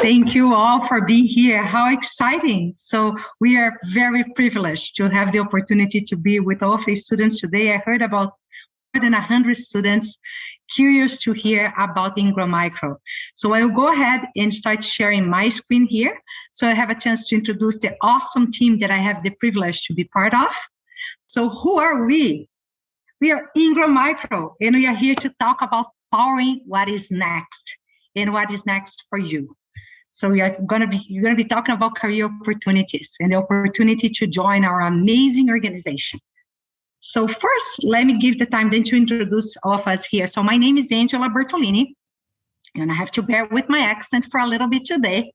Thank you all for being here. How exciting. So we are very privileged to have the opportunity to be with all of the students today. I heard about more than 100 students curious to hear about Ingram Micro. So I will go ahead and start sharing my screen here. So I have a chance to introduce the awesome team that I have the privilege to be part of. So who are we? We are Ingram Micro, and we are here to talk about powering what is next and what is next for you. So you're going to be talking about career opportunities and the opportunity to join our amazing organization. So first, let me give the time then to introduce all of us here. So my name is Angela Bertolini, and I have to bear with my accent for a little bit today.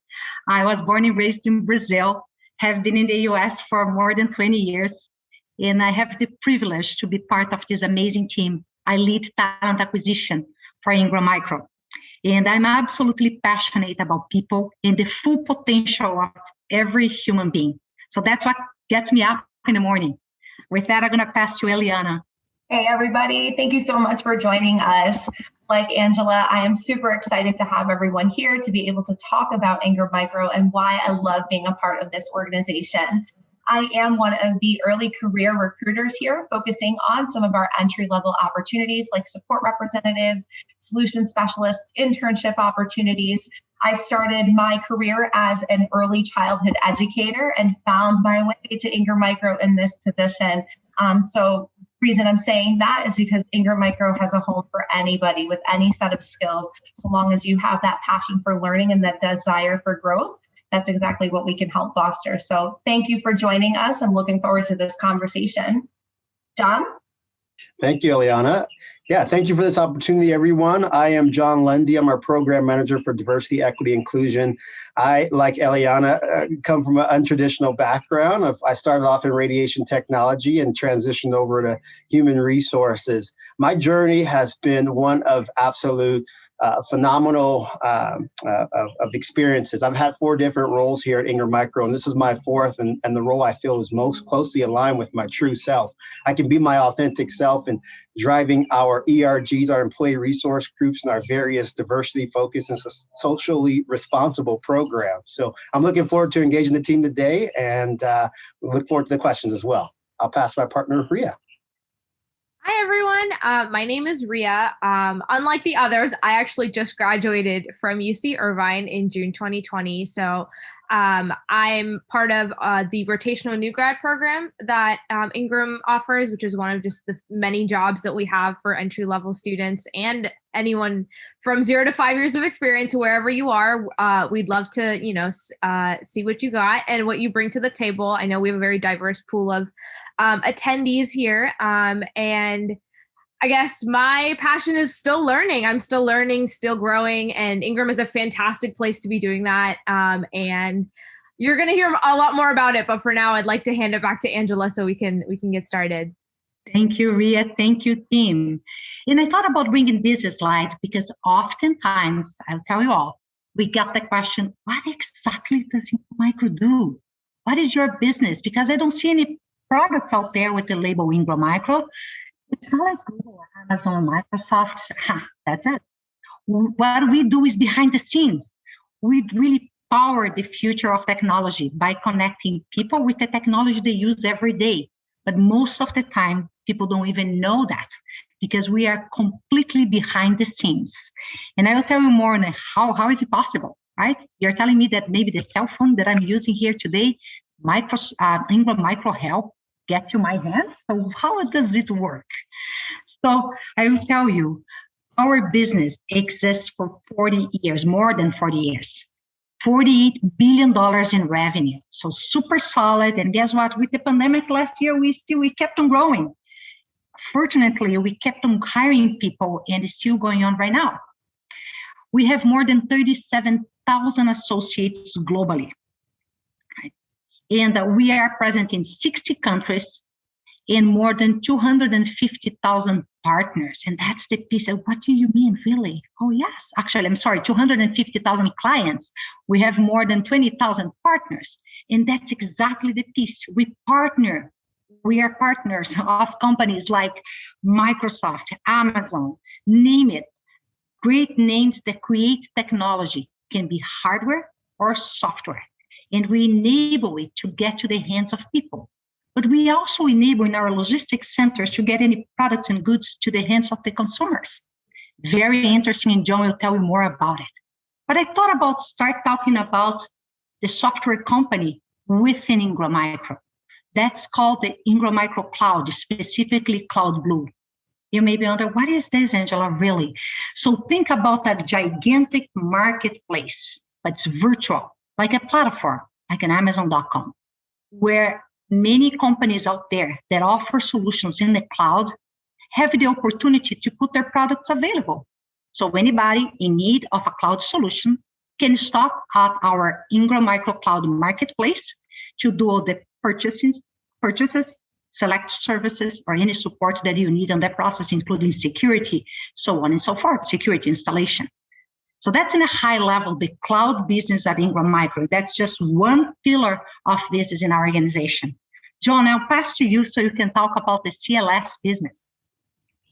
I was born and raised in Brazil, have been in the US for more than 20 years, and I have the privilege to be part of this amazing team. I lead talent acquisition for Ingram Micro. And I'm absolutely passionate about people and the full potential of every human being. So that's what gets me up in the morning. With that, I'm going to pass to Eliana. Hey, everybody. Thank you so much for joining us. Like Angela, I am super excited to have everyone here to be able to talk about Ingram Micro and why I love being a part of this organization. I am one of the early career recruiters here, focusing on some of our entry-level opportunities like support representatives, solution specialists, internship opportunities. I started my career as an early childhood educator and found my way to Ingram Micro in this position. So reason I'm saying that is because Ingram Micro has a home for anybody with any set of skills, so long as you have that passion for learning and that desire for growth. That's exactly what we can help foster. So thank you for joining us. I'm looking forward to this conversation. John? Thank you, Eliana. Yeah, thank you for this opportunity, everyone. I am John Lundy. I'm our program manager for diversity, equity, inclusion. I, like Eliana, come from an untraditional background. I started off in radiation technology and transitioned over to human resources. My journey has been one of absolute phenomenal of experiences. I've had 4 different roles here at Ingram Micro, and this is my 4th, and the role I feel is most closely aligned with my true self. I can be my authentic self in driving our ERGs, our employee resource groups, and our various diversity-focused and socially responsible programs. So I'm looking forward to engaging the team today, and look forward to the questions as well. I'll pass my partner, Ria. Hi, everyone. My name is Ria. Unlike the others, I actually just graduated from UC Irvine in June 2020. So I'm part of the Rotational New Grad program that Ingram offers, which is one of just the many jobs that we have for entry-level students and anyone from 0 to 5 years of experience, wherever you are. We'd love to, see what you got and what you bring to the table. I know we have a very diverse pool of attendees here. And I guess my passion is still learning. I'm still learning, still growing, and Ingram is a fantastic place to be doing that. And you're going to hear a lot more about it. But for now, I'd like to hand it back to Angela so we can get started. Thank you, Ria. Thank you, team. And I thought about bringing this slide because oftentimes, I'll tell you all, we get the question, what exactly does Ingram Micro do? What is your business? Because I don't see any products out there with the label Ingram Micro. It's not like Google, Amazon, Microsoft. That's it. What we do is behind the scenes. We really power the future of technology by connecting people with the technology they use every day. But most of the time, people don't even know that because we are completely behind the scenes. And I will tell you more on how is it possible, right? You're telling me that maybe the cell phone that I'm using here today, Ingram Micro help get to my hands. So how does it work? So I will tell you, our business exists for 40 years, more than 40 years, $48 billion in revenue. So super solid. And guess what? With the pandemic last year, we kept on growing. Fortunately, we kept on hiring people, and it's still going on right now. We have more than 37,000 associates globally. And we are present in 60 countries and more than 250,000 partners. And that's the piece of, what do you mean, really? Oh, yes. Actually, I'm sorry, 250,000 clients. We have more than 20,000 partners. And that's exactly the piece. We partner. We are partners of companies like Microsoft, Amazon, name it. Great names that create technology. Can be hardware, or software, and we enable it to get to the hands of people. But we also enable in our logistics centers to get any products and goods to the hands of the consumers. Very interesting, and John will tell you more about it. But I thought about start talking about the software company within Ingram Micro. That's called the Ingram Micro Cloud, specifically Cloud Blue. You may be wondering, what is this, Angela, really? So think about a gigantic marketplace, but it's virtual, like a platform, like an Amazon.com, where many companies out there that offer solutions in the cloud have the opportunity to put their products available. So anybody in need of a cloud solution can stop at our Ingram Micro Cloud Marketplace to do all the purchases, select services, or any support that you need on that process, including security, so on and so forth, security installation. So that's in a high level, the cloud business at Ingram Micro. That's just one pillar of this is in our organization. John, I'll pass to you so you can talk about the CLS business.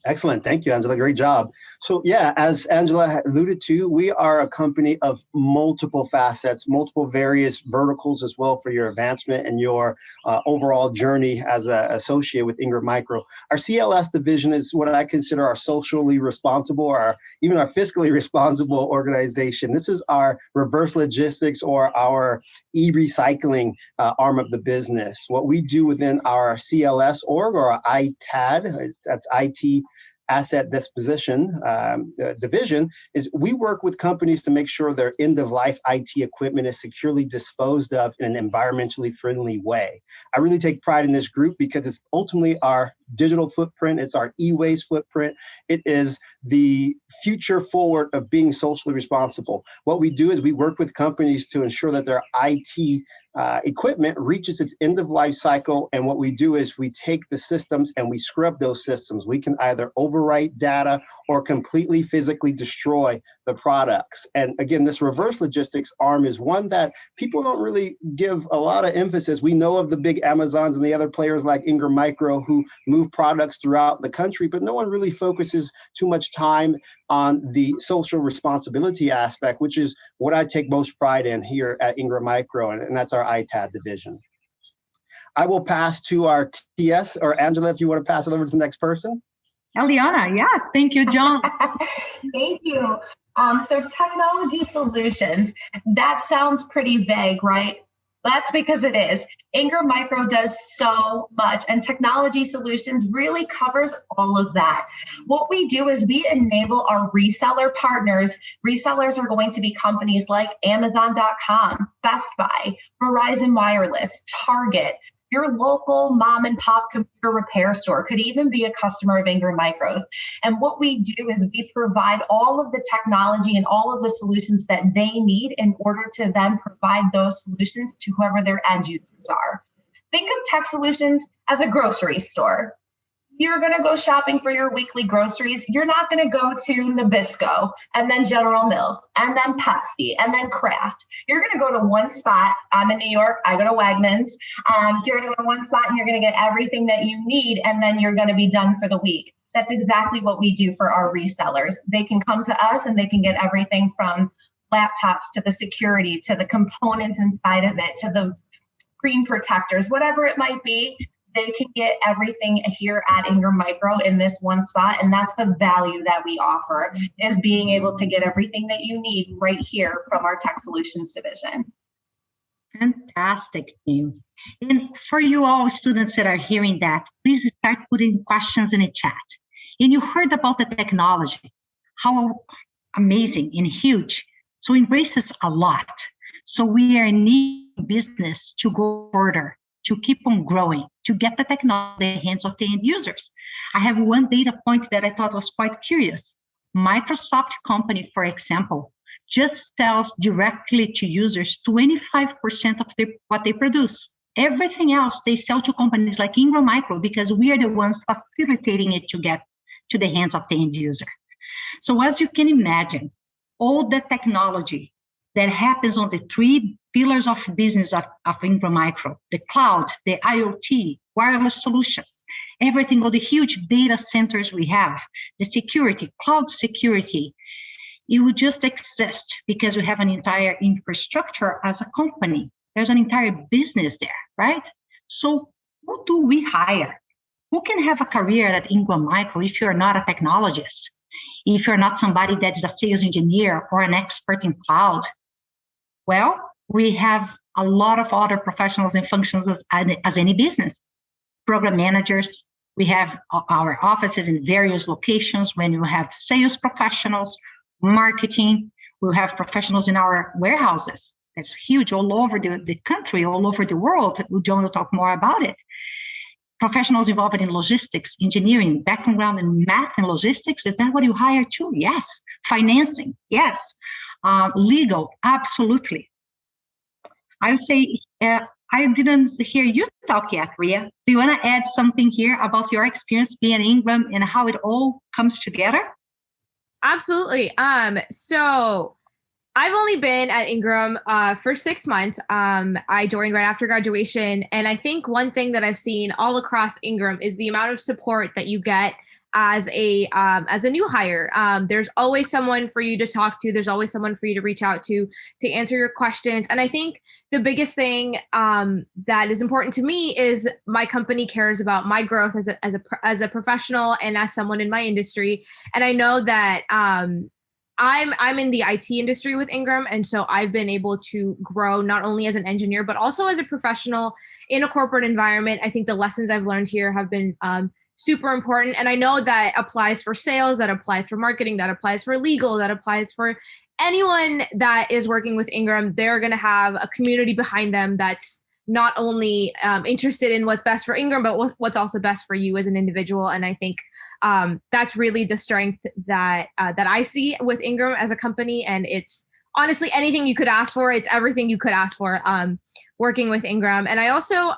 Excellent. Thank you, Angela. Great job. So yeah, as Angela alluded to, we are a company of multiple facets, multiple various verticals as well for your advancement and your overall journey as an associate with Ingram Micro. Our CLS division is what I consider our socially responsible or even our fiscally responsible organization. This is our reverse logistics or our e-recycling arm of the business. What we do within our CLS org or our ITAD, that's IT Asset Disposition division, is we work with companies to make sure their end-of-life IT equipment is securely disposed of in an environmentally friendly way. I really take pride in this group because it's ultimately our digital footprint, it's our e-waste footprint, it is the future forward of being socially responsible. What we do is we work with companies to ensure that their IT equipment reaches its end of life cycle, and what we do is we take the systems and we scrub those systems. We can either overwrite data or completely physically destroy the products. And again, this reverse logistics arm is one that people don't really give a lot of emphasis. We know of the big Amazons and the other players like Ingram Micro who move products throughout the country, but no one really focuses too much time on the social responsibility aspect, which is what I take most pride in here at Ingram Micro, and that's our ITAD division. I will pass to our TS, or Angela, if you want to pass it over to the next person. Eliana, yes, thank you, John. Thank you. So technology solutions, that sounds pretty vague, right? That's because it is. Ingram Micro does so much, and technology solutions really covers all of that. What we do is we enable our reseller partners. Resellers are going to be companies like Amazon.com, Best Buy, Verizon Wireless, Target. Your local mom and pop computer repair store could even be a customer of Ingram Micro's. And what we do is we provide all of the technology and all of the solutions that they need in order to then provide those solutions to whoever their end users are. Think of tech solutions as a grocery store. You're going to go shopping for your weekly groceries. You're not going to go to Nabisco and then General Mills and then Pepsi and then Kraft. You're going to go to one spot. I'm in New York. I go to Wegmans. You're going to go to one spot and you're going to get everything that you need, and then you're going to be done for the week. That's exactly what we do for our resellers. They can come to us and they can get everything from laptops to the security to the components inside of it to the screen protectors, whatever it might be. They can get everything here at Ingram Micro in this one spot. And that's the value that we offer, is being able to get everything that you need right here from our Tech Solutions division. Fantastic, team. And for you all students that are hearing that, please start putting questions in the chat. And you heard about the technology, how amazing and huge. So embraces a lot. So we are in business to go further, to keep on growing, to get the technology in the hands of the end users. I have one data point that I thought was quite curious. Microsoft company, for example, just sells directly to users 25% of what they produce. Everything else they sell to companies like Ingram Micro, because we are the ones facilitating it to get to the hands of the end user. So as you can imagine, all the technology that happens on the three pillars of business of Ingram Micro, the cloud, the IoT, wireless solutions, everything, all the huge data centers we have, the security, cloud security, it would just exist because we have an entire infrastructure as a company. There's an entire business there, right? So who do we hire? Who can have a career at Ingram Micro if you're not a technologist? If you're not somebody that is a sales engineer or an expert in cloud? Well, we have a lot of other professionals and functions as any business. Program managers, we have our offices in various locations. When you have sales professionals, marketing, we have professionals in our warehouses. That's huge all over the country, all over the world. John will talk more about it. Professionals involved in logistics, engineering, background in math and logistics. Is that what you hire too? Yes. Financing, yes. Legal, absolutely. I would say, I didn't hear you talk yet, Ria. Do you want to add something here about your experience being at Ingram and how it all comes together? Absolutely. So I've only been at Ingram for 6 months. I joined right after graduation. And I think one thing that I've seen all across Ingram is the amount of support that you get as a new hire. There's always someone for you to talk to. There's always someone for you to reach out to answer your questions. And I think the biggest thing that is important to me is my company cares about my growth as a professional and as someone in my industry. And I know that I'm in the IT industry with Ingram, and so I've been able to grow not only as an engineer, but also as a professional in a corporate environment. I think the lessons I've learned here have been super important. And I know that applies for sales, that applies for marketing, that applies for legal, that applies for anyone that is working with Ingram. They're going to have a community behind them that's not only interested in what's best for Ingram, but what's also best for you as an individual. And I think that's really the strength that I see with Ingram as a company. And it's honestly anything you could ask for. It's everything you could ask for working with Ingram. And I also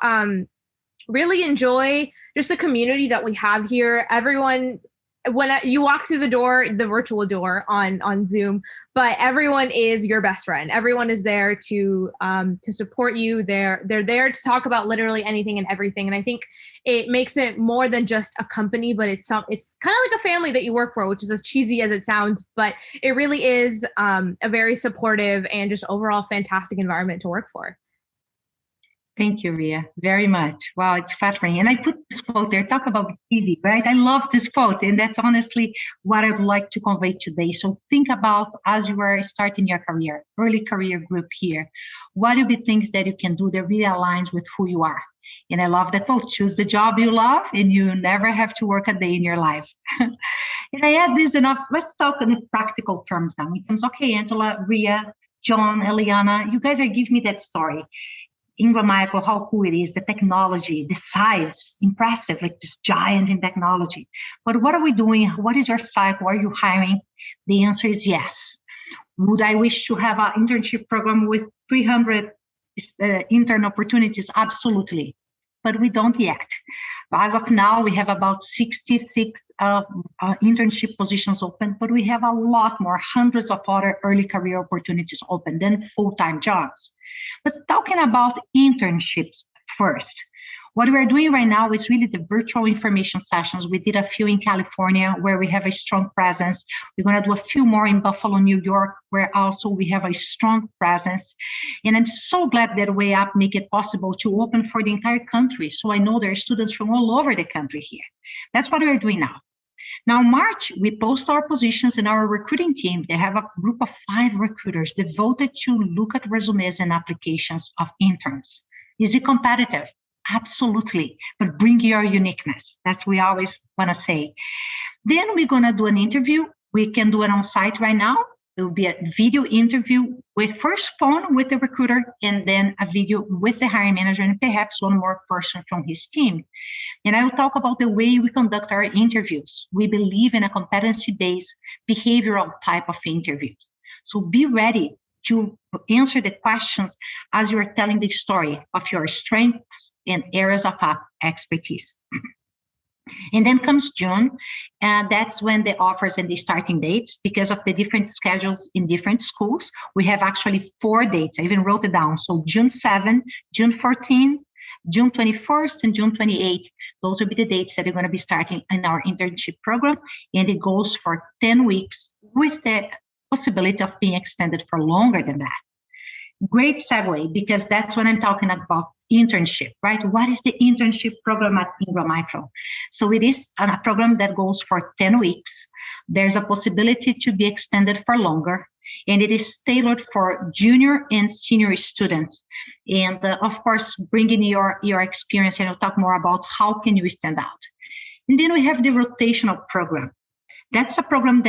really enjoy just the community that we have here. Everyone, when you walk through the door, the virtual door on Zoom, but everyone is your best friend. Everyone is there to support you. They're there to talk about literally anything and everything. And I think it makes it more than just a company, but it's kind of like a family that you work for, which is as cheesy as it sounds, but it really is a very supportive and just overall fantastic environment to work for. Thank you, Ria, very much. Wow, it's flattering. And I put this quote there, talk about easy, right? I love this quote, and that's honestly what I'd like to convey today. So think about as you are starting your career, early career group here, what will be things that you can do that really aligns with who you are? And I love the quote, choose the job you love and you never have to work a day in your life. And I add this enough, let's talk in practical terms now. In terms, okay, Angela, Ria, John, Eliana, you guys are giving me that story. Ingram Micro, how cool it is, the technology, the size, impressive, like this giant in technology. But what are we doing? What is your cycle? Are you hiring? The answer is yes. Would I wish to have an internship program with 300 intern opportunities? Absolutely. But we don't yet. As of now, we have about 66 internship positions open, but we have a lot more, hundreds of other early career opportunities open than full-time jobs. But talking about internships first, what we're doing right now is really the virtual information sessions. We did a few in California where we have a strong presence. We're going to do a few more in Buffalo, New York, where also we have a strong presence. And I'm so glad that Way Up make it possible to open for the entire country. So I know there are students from all over the country here. That's what we're doing now. Now, in March, we post our positions in our recruiting team. They have a group of 5 recruiters devoted to look at resumes and applications of interns. Is it competitive? Absolutely, but bring your uniqueness. That's what we always want to say. Then we're going to do an interview. We can do it on site right now. It will be a video interview with first phone with the recruiter and then a video with the hiring manager and perhaps one more person from his team. And I will talk about the way we conduct our interviews. We believe in a competency-based behavioral type of interviews. So be ready to answer the questions as you're telling the story of your strengths and areas of expertise. And then comes June, and that's when the offers and the starting dates, because of the different schedules in different schools, we have actually 4 dates. I even wrote it down. So June 7th, June 14th, June 21st, and June 28th. Those will be the dates that are going to be starting in our internship program. And it goes for 10 weeks with the possibility of being extended for longer than that. Great segue, because that's when I'm talking about internship, right? What is the internship program at Ingram Micro? So it is a program that goes for 10 weeks. There's a possibility to be extended for longer, and it is tailored for junior and senior students. And of course, bringing your experience, and I'll talk more about how can you stand out. And then we have the rotational program. That's a program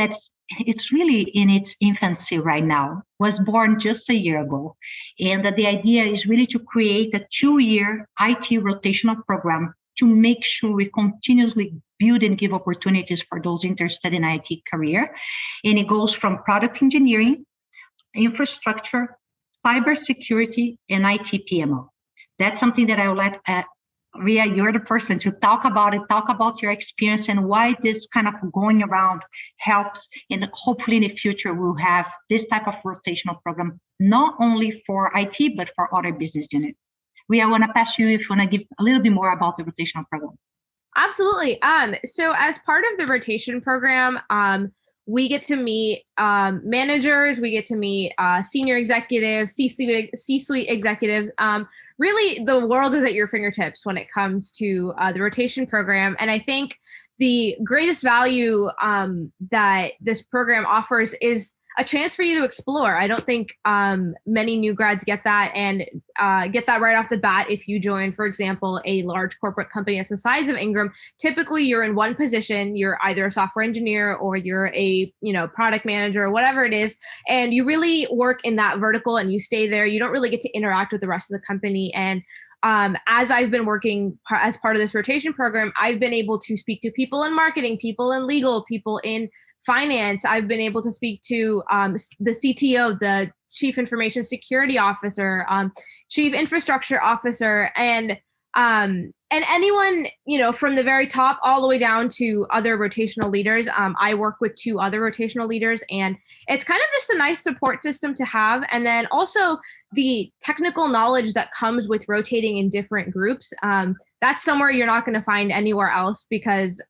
it's really in its infancy right now, was born just a year ago. And the idea is really to create a 2-year IT rotational program to make sure we continuously build and give opportunities for those interested in IT career. And it goes from product engineering, infrastructure, cybersecurity, and IT PMO. That's something that I would let Ria, you're the person to talk about it, talk about your experience and why this kind of going around helps. And hopefully in the future, we'll have this type of rotational program, not only for IT, but for other business units. Ria, I want to pass you if you want to give a little bit more about the rotational program. Absolutely. So as part of the rotation program, we get to meet managers, we get to meet senior executives, C-suite executives. Really, the world is at your fingertips when it comes to the rotation program. And I think the greatest value that this program offers is a chance for you to explore. I don't think many new grads get that and get that right off the bat. If you join, for example, a large corporate company that's the size of Ingram, typically you're in one position. You're either a software engineer or you're a product manager or whatever it is, and you really work in that vertical and you stay there. You don't really get to interact with the rest of the company. And as I've been working as part of this rotation program, I've been able to speak to people in marketing, people in legal, people in finance. I've been able to speak to the CTO, the Chief Information Security Officer, Chief Infrastructure Officer, and anyone from the very top all the way down to other rotational leaders. I work with 2 other rotational leaders, and it's kind of just a nice support system to have. And then also the technical knowledge that comes with rotating in different groups. That's somewhere you're not going to find anywhere else, because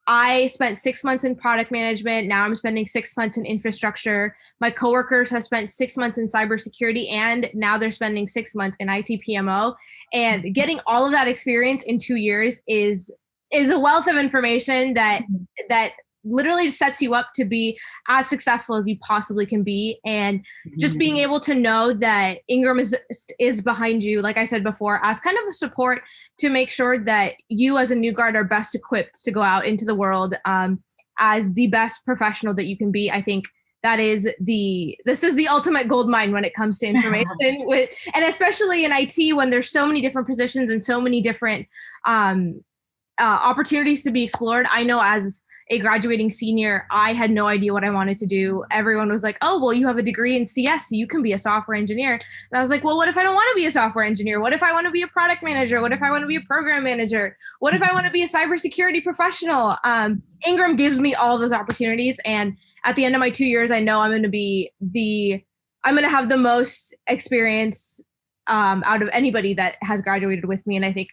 I spent 6 months in product management. Now I'm spending 6 months in infrastructure. My coworkers have spent 6 months in cybersecurity, and now they're spending 6 months in IT PMO. And getting all of that experience in 2 years is a wealth of information that literally sets you up to be as successful as you possibly can be. And just being able to know that Ingram is behind you, like I said before, as kind of a support to make sure that you as a new grad are best equipped to go out into the world as the best professional that you can be. I think this is the ultimate gold mine when it comes to information, and especially in IT, when there's so many different positions and so many different opportunities to be explored. I know as a graduating senior, I had no idea what I wanted to do. Everyone was like, oh, well, you have a degree in CS, so you can be a software engineer. And I was like, well, what if I don't want to be a software engineer? What if I want to be a product manager? What if I want to be a program manager? What if I want to be a cybersecurity professional? Ingram gives me all those opportunities. And at the end of my 2 years, I know I'm going to have the most experience out of anybody that has graduated with me. And I think,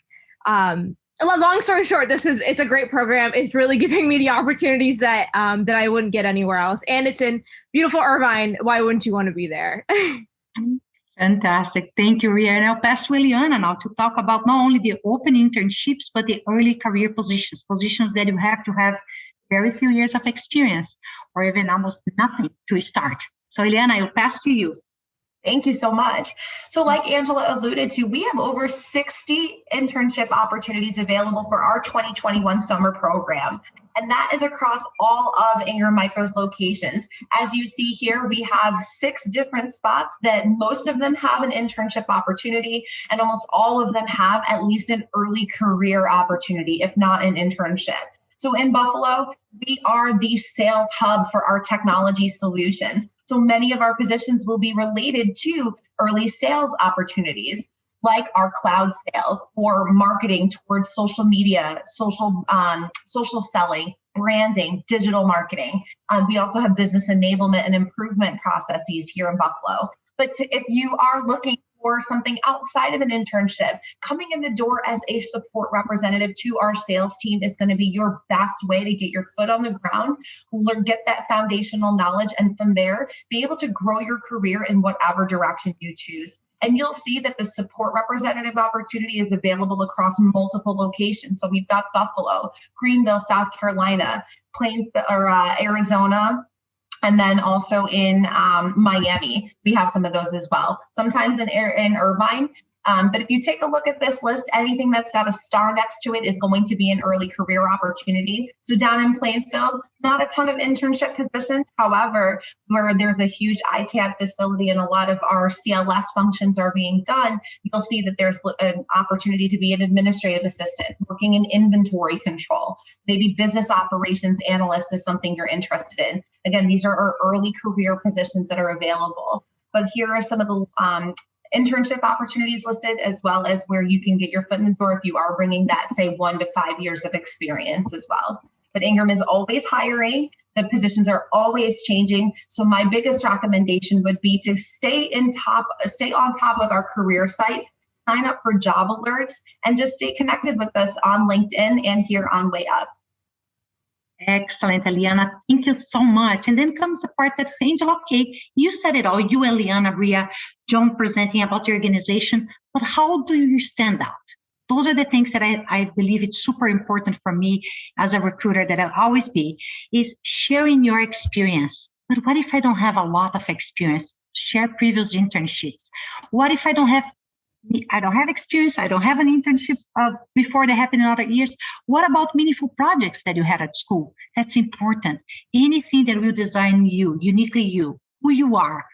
long story short, it's a great program. It's really giving me the opportunities that I wouldn't get anywhere else. And it's in beautiful Irvine. Why wouldn't you want to be there? Fantastic. Thank you, Ria. And I'll pass to Eliana now to talk about not only the open internships, but the early career positions that you have to have very few years of experience or even almost nothing to start. So Eliana, I'll pass to you. Thank you so much. So like Angela alluded to, we have over 60 internship opportunities available for our 2021 summer program. And that is across all of Ingram Micro's locations. As you see here, we have 6 different spots that most of them have an internship opportunity, and almost all of them have at least an early career opportunity, if not an internship. So in Buffalo, we are the sales hub for our technology solutions. So many of our positions will be related to early sales opportunities, like our cloud sales or marketing towards social media, social selling, branding, digital marketing. We also have business enablement and improvement processes here in Buffalo. But if you are looking or something outside of an internship, coming in the door as a support representative to our sales team is going to be your best way to get your foot on the ground, get that foundational knowledge, and from there, be able to grow your career in whatever direction you choose. And you'll see that the support representative opportunity is available across multiple locations. So we've got Buffalo, Greenville, South Carolina, Arizona, and then also in Miami, we have some of those as well. Sometimes in Irvine. But if you take a look at this list, anything that's got a star next to it is going to be an early career opportunity. So down in Plainfield, not a ton of internship positions. However, where there's a huge ITAD facility and a lot of our CLS functions are being done, you'll see that there's an opportunity to be an administrative assistant, working in inventory control. Maybe business operations analyst is something you're interested in. Again, these are our early career positions that are available. But here are some of the internship opportunities listed, as well as where you can get your foot in the door if you are bringing that, say, 1 to 5 years of experience as well. But Ingram is always hiring. The positions are always changing. So my biggest recommendation would be to stay on top of our career site, sign up for job alerts, and just stay connected with us on LinkedIn and here on Way Up. Excellent, Eliana. Thank you so much. And then comes the part that, Angela, okay, you said it all. You, Eliana, Ria, John presenting about your organization, but how do you stand out? Those are the things that I believe it's super important for me as a recruiter that I'll always be, is sharing your experience. But what if I don't have a lot of experience? Share previous internships. What if I don't have experience, I don't have an internship before they happen in other years? What about meaningful projects that you had at school? That's important. Anything that will design you, uniquely you, who you are.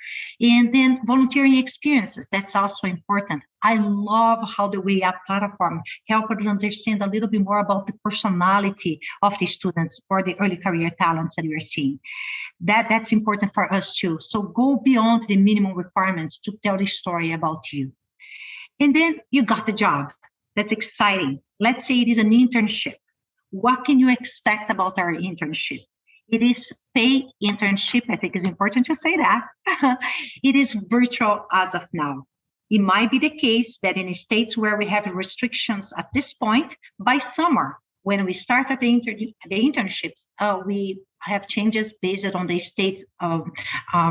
And then volunteering experiences, that's also important. I love how the Way Up platform helps us understand a little bit more about the personality of the students or the early career talents that we're seeing. That's important for us too. So go beyond the minimum requirements to tell the story about you. And then you got the job. That's exciting. Let's say it is an internship. What can you expect about our internship? It is paid internship. I think it's important to say that. It is virtual as of now. It might be the case that in states where we have restrictions at this point, by summer, when we start at the internships, we have changes based on the state of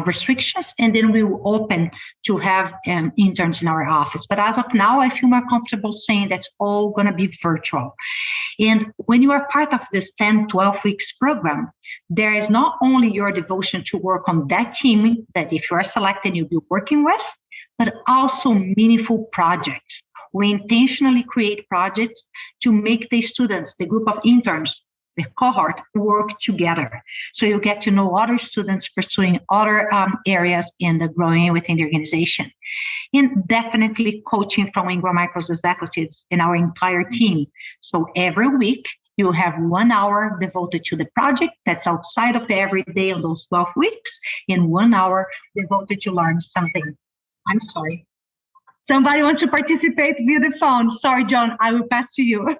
restrictions, and then we will open to have interns in our office. But as of now, I feel more comfortable saying that's all going to be virtual. And when you are part of this 10, 12 weeks program, there is not only your devotion to work on that team that if you are selected, you'll be working with, but also meaningful projects. We intentionally create projects to make the students, the group of interns, the cohort, work together. So you get to know other students pursuing other areas and growing within the organization. And definitely coaching from Ingram Micro's executives and our entire team. So every week, you have 1 hour devoted to the project that's outside of the everyday of those 12 weeks, and 1 hour devoted to learn something. I'm sorry. Somebody wants to participate via the phone. Sorry, John, I will pass to you.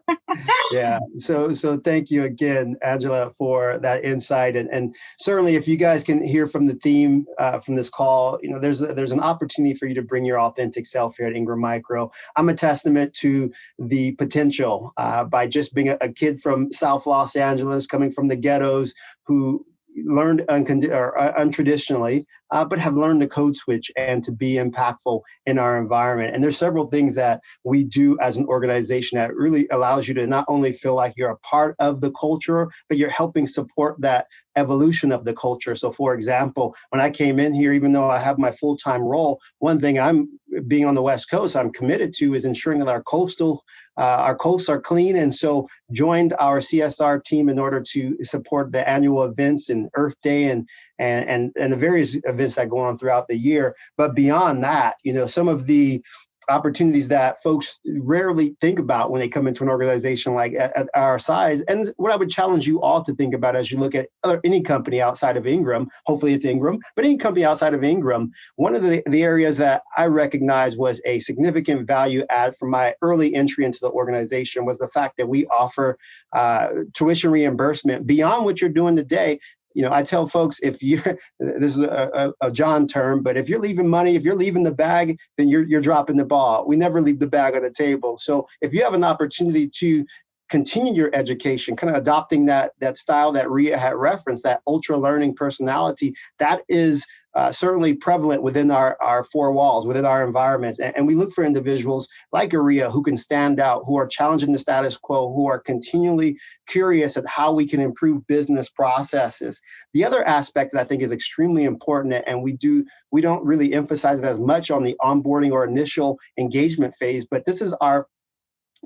Yeah, so thank you again, Angela, for that insight. And certainly if you guys can hear from the theme from this call, you know, there's an opportunity for you to bring your authentic self here at Ingram Micro. I'm a testament to the potential by just being a kid from South Los Angeles, coming from the ghettos, who learned untraditionally, but have learned to code switch and to be impactful in our environment. And there's several things that we do as an organization that really allows you to not only feel like you're a part of the culture, but you're helping support that evolution of the culture. So for example, when I came in here, even though I have my full-time role, one thing being on the West Coast, I'm committed to is ensuring that our coasts are clean. And so joined our CSR team in order to support the annual events and Earth Day and the various events that go on throughout the year. But beyond that, you know, some of the opportunities that folks rarely think about when they come into an organization like at our size. And what I would challenge you all to think about as you look at any company outside of Ingram, hopefully it's Ingram, but any company outside of Ingram, one of the areas that I recognized was a significant value add from my early entry into the organization was the fact that we offer tuition reimbursement beyond what you're doing today. I tell folks, if you're, this is a John term, but if you're leaving money, if you're leaving the bag, then you're dropping the ball. We never leave the bag on the table. So if you have an opportunity to continue your education, kind of adopting that style that Ria had referenced, that ultra learning personality, that is certainly prevalent within our four walls, within our environments. And we look for individuals like Ria who can stand out, who are challenging the status quo, who are continually curious at how we can improve business processes. The other aspect that I think is extremely important, and we don't really emphasize it as much on the onboarding or initial engagement phase, but this is our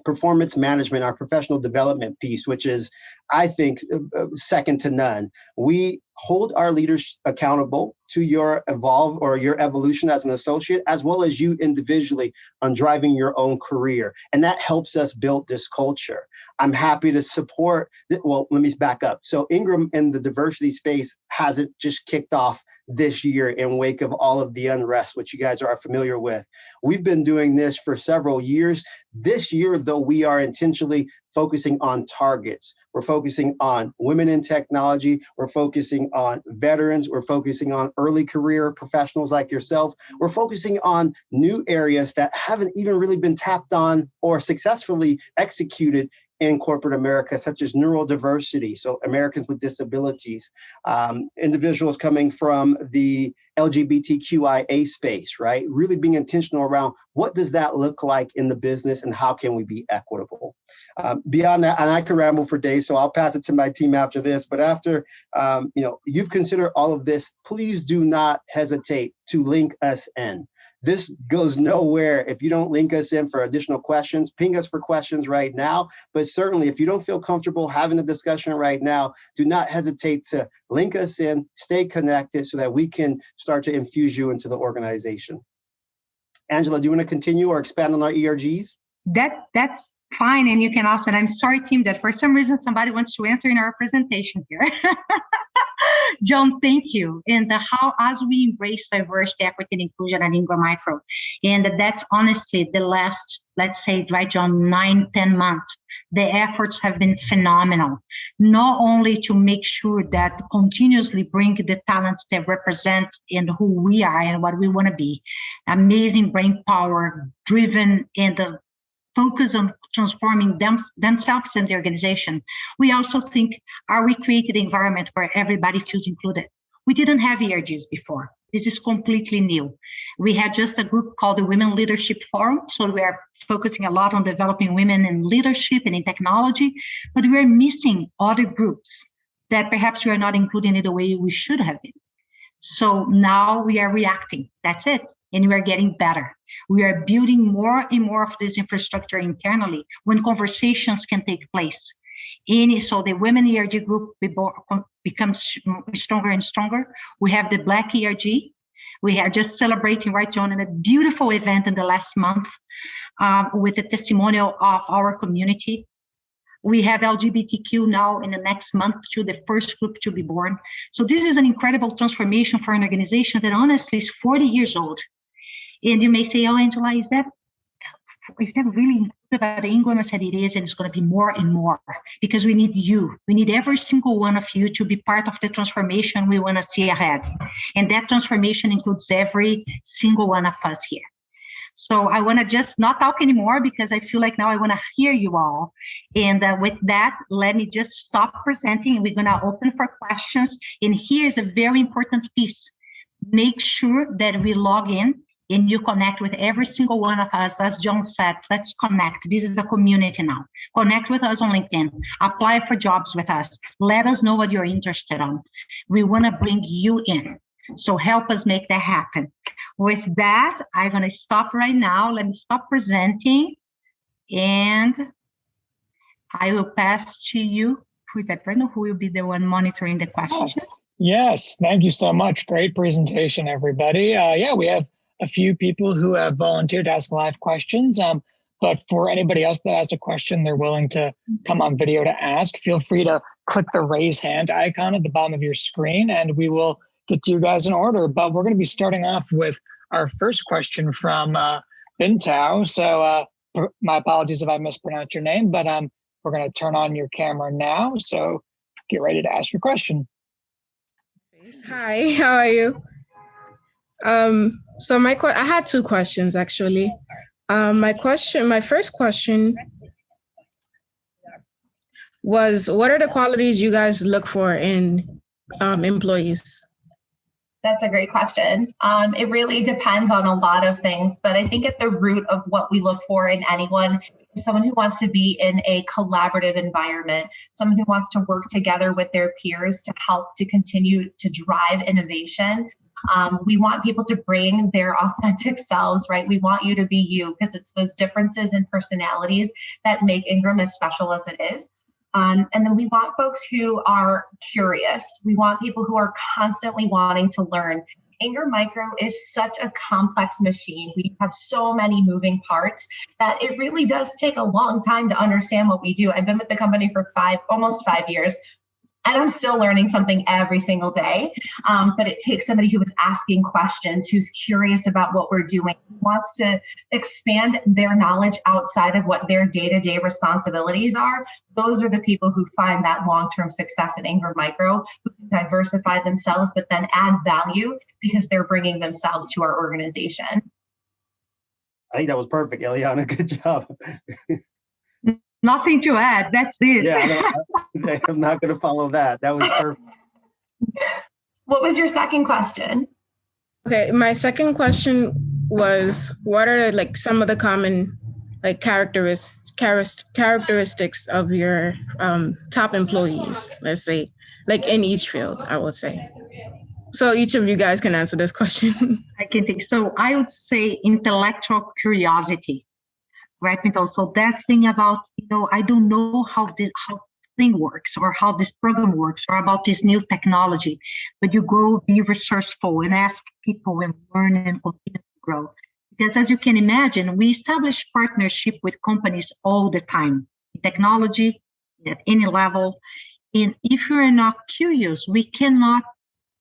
performance management, our professional development piece, which is, I think, second to none. We hold our leaders accountable to your evolve or your evolution as an associate, as well as you individually on driving your own career. And that helps us build this culture. I'm happy to support, well, let me back up. So Ingram in the diversity space hasn't just kicked off this year in wake of all of the unrest, which you guys are familiar with. We've been doing this for several years. This year, though, we are intentionally focusing on targets. We're focusing on women in technology. We're focusing on veterans. We're focusing on early career professionals like yourself. We're focusing on new areas that haven't even really been tapped on or successfully executed in corporate America, such as neurodiversity, so Americans with disabilities, individuals coming from the LGBTQIA space, right? Really being intentional around what does that look like in the business and how can we be equitable? Beyond that, and I could ramble for days, so I'll pass it to my team after this, but after you've considered all of this, please do not hesitate to link us in. This goes nowhere if you don't link us in for additional questions. Ping us for questions right now. But certainly, if you don't feel comfortable having a discussion right now, do not hesitate to link us in, stay connected so that we can start to infuse you into the organization. Angela, do you want to continue or expand on our ERGs? That's fine. And you can also, and I'm sorry, team, that for some reason somebody wants to enter in our presentation here. John, thank you. And how, as we embrace diversity, equity, and inclusion at Ingram Micro, and that's honestly the last, let's say, right, John, 9-10 months, the efforts have been phenomenal. Not only to make sure that continuously bring the talents that represent and who we are and what we want to be, amazing brain power, driven and focus on transforming themselves and the organization. We also think, are we creating an environment where everybody feels included? We didn't have ERGs before. This is completely new. We had just a group called the Women Leadership Forum. So we are focusing a lot on developing women in leadership and in technology, but we are missing other groups that perhaps we are not including in the way we should have been. So now we are reacting. That's it. And we are getting better. We are building more and more of this infrastructure internally when conversations can take place. So the Women ERG group becomes stronger and stronger. We have the Black ERG. We are just celebrating, right, John, in a beautiful event in the last month with a testimonial of our community. We have LGBTQ now in the next month to the first group to be born. So this is an incredible transformation for an organization that honestly is 40 years old. And you may say, oh, Angela, is that really about Ingram? I said it is, and it's going to be more and more because we need you. We need every single one of you to be part of the transformation we want to see ahead. And that transformation includes every single one of us here. So I want to just not talk anymore because I feel like now I want to hear you all. And with that, let me just stop presenting and we're going to open for questions. And here's a very important piece. Make sure that we log in and you connect with every single one of us. As John said, let's connect. This is a community now. Connect with us on LinkedIn. Apply for jobs with us. Let us know what you're interested in. We want to bring you in. So help us make that happen. With that, I'm going to stop right now. Let me stop presenting. And I will pass to you. Who is that person? Who will be the one monitoring the questions? Yes, thank you so much. Great presentation, everybody. Yeah, we have a few people who have volunteered to ask live questions. But for anybody else that has a question they're willing to come on video to ask, feel free to click the raise hand icon at the bottom of your screen and we will get to you guys in order. But we're going to be starting off with our first question from Bintao. So my apologies if I mispronounced your name, but we're going to turn on your camera now. So get ready to ask your question. Hi, how are you? So I had two questions actually. My first question was, what are the qualities you guys look for in employees? That's a great question. It really depends on a lot of things, but I think at the root of what we look for in anyone is someone who wants to be in a collaborative environment, someone who wants to work together with their peers to help to continue to drive innovation. We want people to bring their authentic selves, right? We want you to be you, because it's those differences in personalities that make Ingram as special as it is. And then we want folks who are curious. We want people who are constantly wanting to learn. Ingram Micro is such a complex machine. We have so many moving parts that it really does take a long time to understand what we do. I've been with the company for almost 5 years. And I'm still learning something every single day. But it takes somebody who is asking questions, who's curious about what we're doing, wants to expand their knowledge outside of what their day-to-day responsibilities are. Those are the people who find that long-term success at Ingram Micro, who can diversify themselves, but then add value because they're bringing themselves to our organization. I think that was perfect, Eliana. Good job. Nothing to add. That's it. Yeah, I'm not going to follow that. That was perfect. What was your second question? Okay, my second question was, what are some of the common characteristics of your top employees? Let's say, in each field, I would say. So each of you guys can answer this question. I can think. So I would say intellectual curiosity. Right, so that thing about, I don't know how thing works or how this program works or about this new technology, but you go be resourceful and ask people and learn and continue to grow. Because as you can imagine, we establish partnership with companies all the time, in technology, at any level. And if you're not curious, we cannot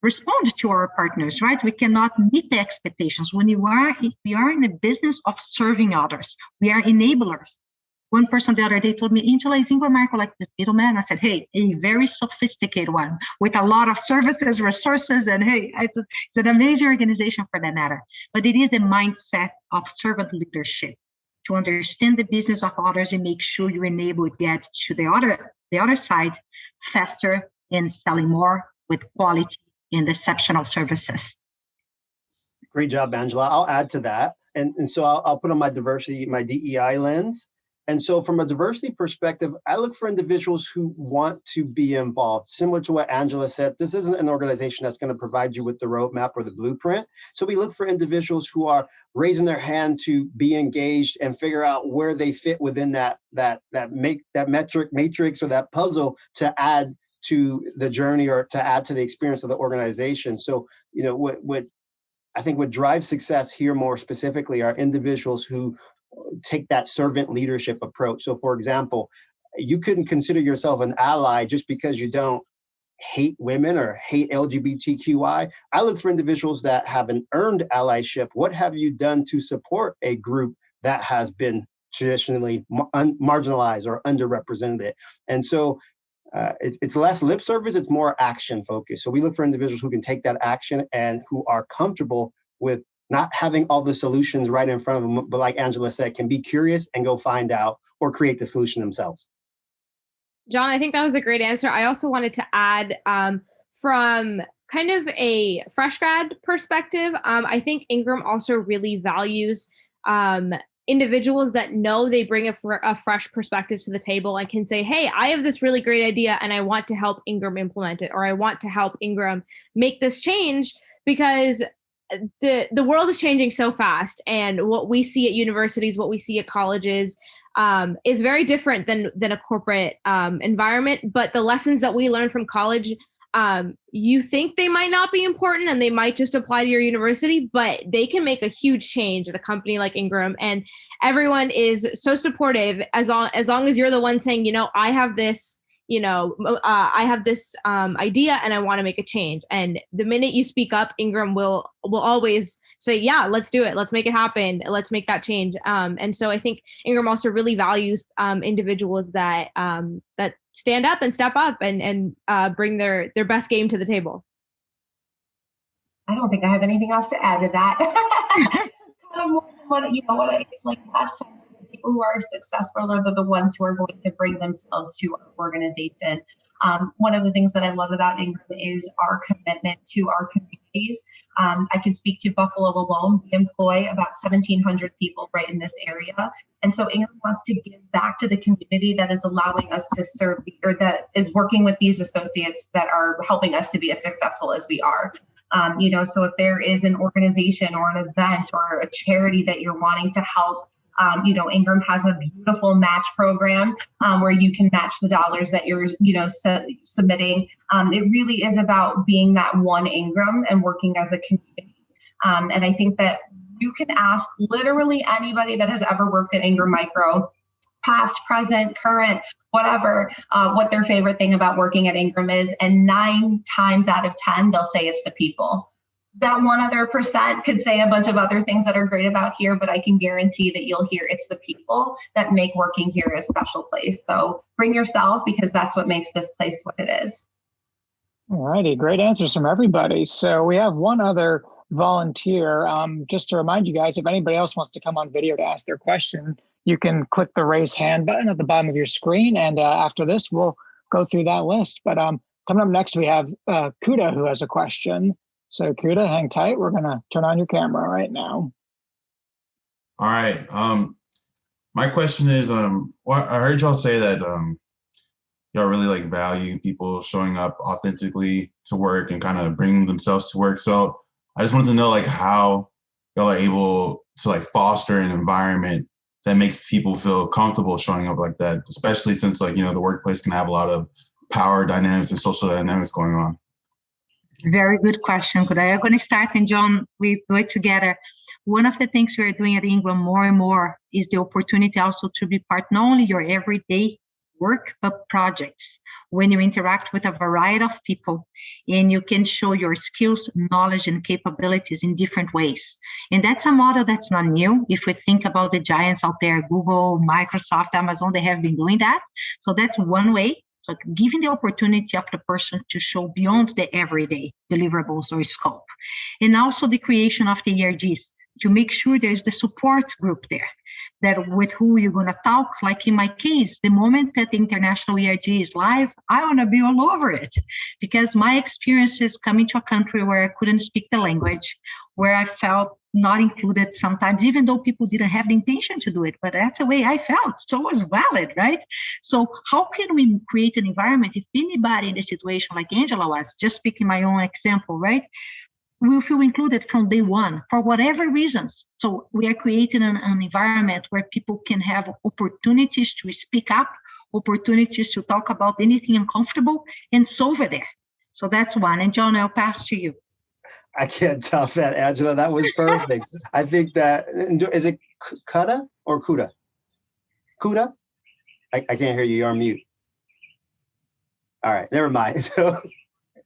respond to our partners, right? We cannot meet the expectations. We are in the business of serving others. We are enablers. One person the other day told me, Angela, is Ingram Micro like this middleman? I said, hey, a very sophisticated one with a lot of services, resources, and hey, it's an amazing organization for that matter. But it is the mindset of servant leadership to understand the business of others and make sure you enable to get to the other side faster and selling more with quality and exceptional services. Great job, Angela. I'll add to that. And so I'll put on my diversity, my DEI lens. And so from a diversity perspective, I look for individuals who want to be involved. Similar to what Angela said, this isn't an organization that's going to provide you with the roadmap or the blueprint. So we look for individuals who are raising their hand to be engaged and figure out where they fit within that metric matrix or that puzzle to add to the journey or to add to the experience of the organization. So, what I think what drives success here more specifically are individuals who take that servant leadership approach. So, for example, you couldn't consider yourself an ally just because you don't hate women or hate LGBTQI. I look for individuals that have an earned allyship. What have you done to support a group that has been traditionally marginalized or underrepresented? And so it's less lip service, it's more action focused. So we look for individuals who can take that action and who are comfortable with not having all the solutions right in front of them, but like Angela said, can be curious and go find out or create the solution themselves. John, I think that was a great answer. I also wanted to add from kind of a fresh grad perspective, I think Ingram also really values individuals that know they bring a fresh perspective to the table and can say, hey, I have this really great idea and I want to help Ingram implement it, or I want to help Ingram make this change, because the world is changing so fast, and what we see at universities, what we see at colleges is very different than a corporate environment. But the lessons that we learn from college, you think they might not be important and they might just apply to your university, but they can make a huge change at a company like Ingram. And everyone is so supportive as long as you're the one saying, I have this, I have this idea and I want to make a change. And the minute you speak up, Ingram will always say, yeah, let's do it. Let's make it happen. Let's make that change. And so I think Ingram also really values individuals that stand up and step up and bring their best game to the table. I don't think I have anything else to add to that. Kind of more than what I explained last time. People who are successful are the ones who are going to bring themselves to our organization. One of the things that I love about Ingram is our commitment to our communities. I can speak to Buffalo alone. We employ about 1,700 people right in this area. And so Ingram wants to give back to the community that is allowing us to serve, or that is working with these associates that are helping us to be as successful as we are. So if there is an organization or an event or a charity that you're wanting to help, Ingram has a beautiful match program where you can match the dollars that you're, submitting. It really is about being that one Ingram and working as a community. And I think that you can ask literally anybody that has ever worked at Ingram Micro, past, present, current, whatever, what their favorite thing about working at Ingram is. And 9 times out of 10, they'll say it's the people. That 1 other % could say a bunch of other things that are great about here, but I can guarantee that you'll hear it's the people that make working here a special place. So bring yourself, because that's what makes this place what it is. All righty, great answers from everybody. So we have one other volunteer. Just to remind you guys, if anybody else wants to come on video to ask their question, you can click the raise hand button at the bottom of your screen. And after this, we'll go through that list. But coming up next, we have Kuda, who has a question. So Kuda, hang tight. We're going to turn on your camera right now. All right. My question is, I heard y'all say that y'all really value people showing up authentically to work and kind of bringing themselves to work. So I just wanted to know how y'all are able to foster an environment that makes people feel comfortable showing up like that, especially since the workplace can have a lot of power dynamics and social dynamics going on. Very good question. I'm going to start, and John, we do it together. One of the things we're doing at Ingram more and more is the opportunity also to be part not only your everyday work, but projects. When you interact with a variety of people and you can show your skills, knowledge, and capabilities in different ways. And that's a model that's not new. If we think about the giants out there, Google, Microsoft, Amazon, they have been doing that. So that's one way. So giving the opportunity of the person to show beyond the everyday deliverables or scope. And also the creation of the ERGs to make sure there's the support group there, that with who you're going to talk. Like in my case, the moment that the international ERG is live, I want to be all over it, because my experience is coming to a country where I couldn't speak the language, where I felt not included sometimes, even though people didn't have the intention to do it, but that's the way I felt. So it was valid, right? So how can we create an environment if anybody in a situation like Angela was, just speaking my own example, right? Will feel included from day one for whatever reasons. So we are creating an environment where people can have opportunities to speak up, opportunities to talk about anything uncomfortable, and solve it there. So that's one. And John, I'll pass to you. I can't top that, Angela. That was perfect. I think that, is it Kuda or Kuda? Kuda? I can't hear you. You're on mute. All right, never mind. So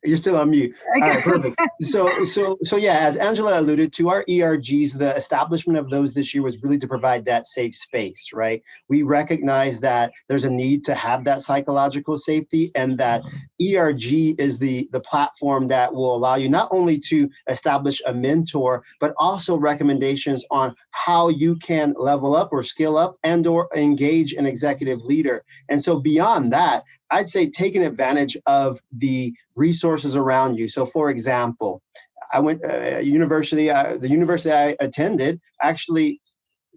you're still on mute. All right, perfect. So yeah, as Angela alluded to, our ERGs, the establishment of those this year was really to provide that safe space, right? We recognize that there's a need to have that psychological safety, and that ERG is the platform that will allow you not only to establish a mentor, but also recommendations on how you can level up or scale up and or engage an executive leader. And so beyond that, I'd say taking advantage of the resources around you. So for example, I went the university I attended actually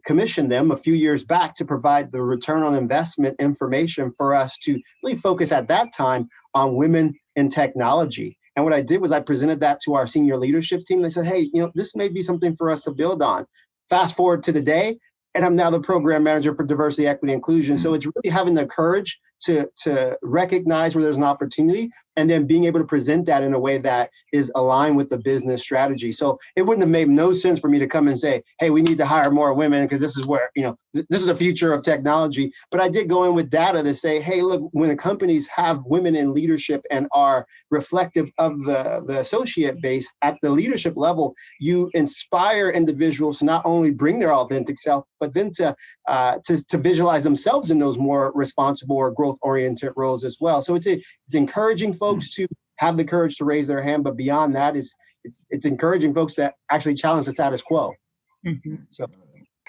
commissioned them a few years back to provide the return on investment information for us to really focus at that time on women in technology. And what I did was I presented that to our senior leadership team. They said, hey, this may be something for us to build on. Fast forward to the day, and I'm now the program manager for diversity, equity, inclusion. So it's really having the courage to recognize where there's an opportunity, and then being able to present that in a way that is aligned with the business strategy. So it wouldn't have made no sense for me to come and say, hey, we need to hire more women because this is where, this is the future of technology. But I did go in with data to say, hey, look, when the companies have women in leadership and are reflective of the associate base at the leadership level, you inspire individuals to not only bring their authentic self, but then to visualize themselves in those more responsible or growth-oriented roles as well. So it's encouraging folks to have the courage to raise their hand. But beyond that, it's encouraging folks to actually challenge the status quo. Mm-hmm. So